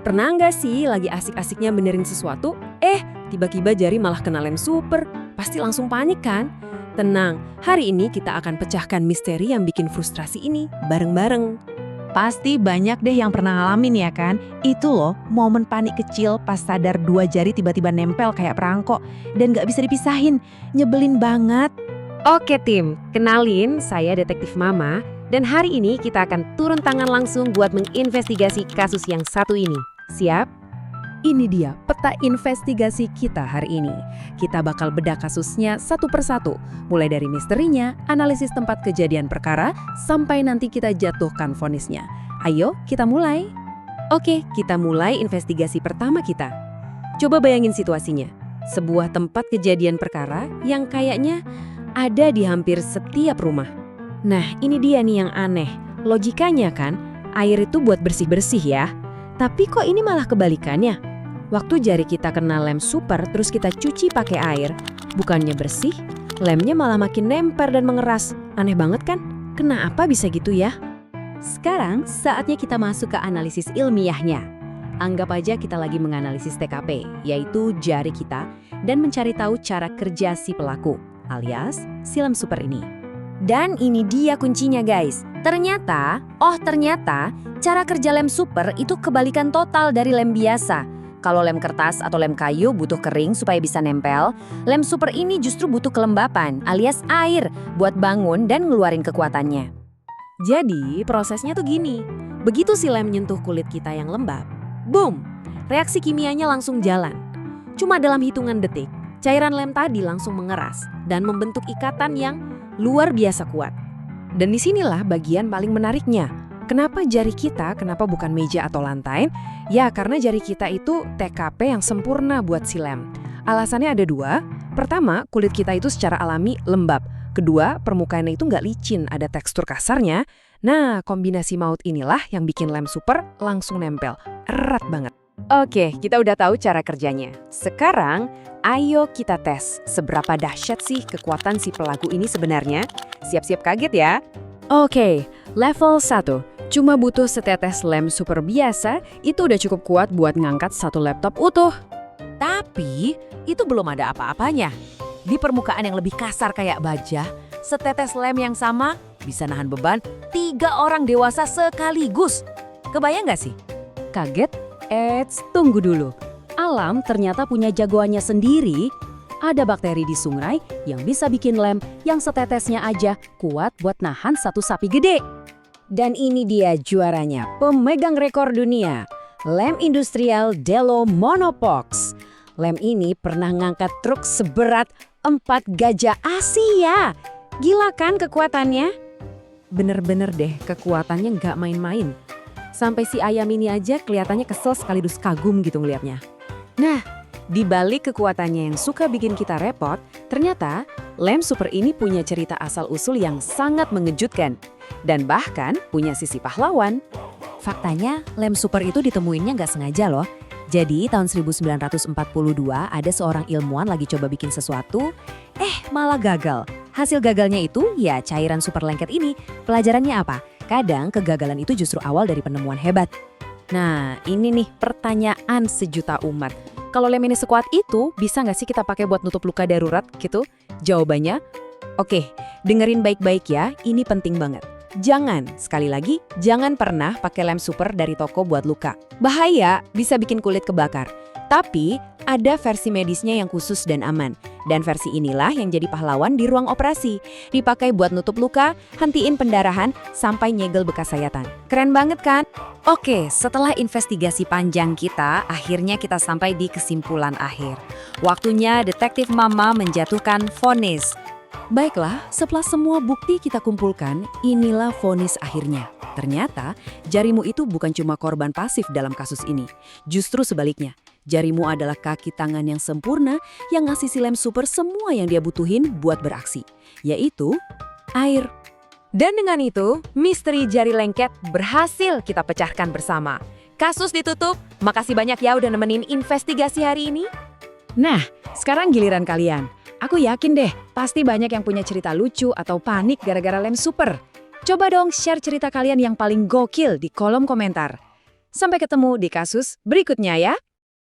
Pernah nggak sih lagi asik-asiknya benerin sesuatu, tiba-tiba jari malah kena lem super? Pasti langsung panik kan? Tenang, hari ini kita akan pecahkan misteri yang bikin frustrasi ini bareng-bareng. Pasti banyak deh yang pernah ngalamin ya kan? Itu loh, momen panik kecil pas sadar dua jari tiba-tiba nempel kayak perangkok dan gak bisa dipisahin. Nyebelin banget. Oke tim, kenalin saya Detektif Mama dan hari ini kita akan turun tangan langsung buat menginvestigasi kasus yang satu ini. Siap? Ini dia peta investigasi kita hari ini. Kita bakal bedah kasusnya satu persatu, mulai dari misterinya, analisis tempat kejadian perkara, sampai nanti kita jatuhkan vonisnya. Ayo, kita mulai. Oke, kita mulai investigasi pertama kita. Coba bayangin situasinya. Sebuah tempat kejadian perkara yang kayaknya ada di hampir setiap rumah. Nah, ini dia nih yang aneh. Logikanya kan, air itu buat bersih-bersih ya. Tapi kok ini malah kebalikannya? Waktu jari kita kena lem super terus kita cuci pakai air, bukannya bersih, lemnya malah makin nempel dan mengeras. Aneh banget kan? Kenapa bisa gitu ya? Sekarang saatnya kita masuk ke analisis ilmiahnya. Anggap aja kita lagi menganalisis TKP, yaitu jari kita, dan mencari tahu cara kerja si pelaku, alias si lem super ini. Dan ini dia kuncinya guys. Ternyata cara kerja lem super itu kebalikan total dari lem biasa. Kalau lem kertas atau lem kayu butuh kering supaya bisa nempel, lem super ini justru butuh kelembapan alias air buat bangun dan ngeluarin kekuatannya. Jadi prosesnya tuh gini, begitu si lem nyentuh kulit kita yang lembab, boom, reaksi kimianya langsung jalan. Cuma dalam hitungan detik, cairan lem tadi langsung mengeras dan membentuk ikatan yang luar biasa kuat. Dan disinilah bagian paling menariknya. Kenapa jari kita, kenapa bukan meja atau lantai? Ya, karena jari kita itu TKP yang sempurna buat si lem. Alasannya ada dua. Pertama, kulit kita itu secara alami lembab. Kedua, permukaannya itu nggak licin, ada tekstur kasarnya. Nah, kombinasi maut inilah yang bikin lem super langsung nempel. Erat banget. Oke, kita udah tahu cara kerjanya. Sekarang, ayo kita tes seberapa dahsyat sih kekuatan si pelaku ini sebenarnya. Siap-siap kaget ya. Oke, level 1. Cuma butuh setetes lem super biasa, itu udah cukup kuat buat ngangkat satu laptop utuh. Tapi, itu belum ada apa-apanya. Di permukaan yang lebih kasar kayak baja, setetes lem yang sama bisa nahan beban 3 orang dewasa sekaligus. Kebayang nggak sih? Kaget? Tunggu dulu. Alam ternyata punya jagoannya sendiri. Ada bakteri di sungai yang bisa bikin lem yang setetesnya aja kuat buat nahan satu sapi gede. Dan ini dia juaranya, pemegang rekor dunia, lem industrial Delo Monopox. Lem ini pernah ngangkat truk seberat 4 gajah Asia. Gila kan kekuatannya? Bener-bener deh, kekuatannya nggak main-main. Sampai si ayam ini aja kelihatannya kesel sekaligus kagum gitu ngeliatnya. Nah, di balik kekuatannya yang suka bikin kita repot, ternyata lem super ini punya cerita asal-usul yang sangat mengejutkan. Dan bahkan punya sisi pahlawan. Faktanya, lem super itu ditemuinnya nggak sengaja loh. Jadi tahun 1942 ada seorang ilmuwan lagi coba bikin sesuatu, malah gagal. Hasil gagalnya itu ya cairan super lengket ini. Pelajarannya apa? Kadang kegagalan itu justru awal dari penemuan hebat. Nah, ini nih pertanyaan sejuta umat. Kalau lem ini sekuat itu, bisa nggak sih kita pakai buat nutup luka darurat gitu? Jawabannya, oke, dengerin baik-baik ya, ini penting banget. Jangan, sekali lagi, jangan pernah pakai lem super dari toko buat luka. Bahaya, bisa bikin kulit kebakar. Tapi, ada versi medisnya yang khusus dan aman. Dan versi inilah yang jadi pahlawan di ruang operasi. Dipakai buat nutup luka, hentiin pendarahan, sampai nyegel bekas sayatan. Keren banget kan? Oke, setelah investigasi panjang kita, akhirnya kita sampai di kesimpulan akhir. Waktunya Detektif Mama menjatuhkan vonis. Baiklah, setelah semua bukti kita kumpulkan, inilah vonis akhirnya. Ternyata, jarimu itu bukan cuma korban pasif dalam kasus ini. Justru sebaliknya. Jarimu adalah kaki tangan yang sempurna yang ngasih si lem super semua yang dia butuhin buat beraksi, yaitu air. Dan dengan itu, misteri jari lengket berhasil kita pecahkan bersama. Kasus ditutup, makasih banyak ya udah nemenin investigasi hari ini. Nah, sekarang giliran kalian. Aku yakin deh, pasti banyak yang punya cerita lucu atau panik gara-gara lem super. Coba dong share cerita kalian yang paling gokil di kolom komentar. Sampai ketemu di kasus berikutnya ya.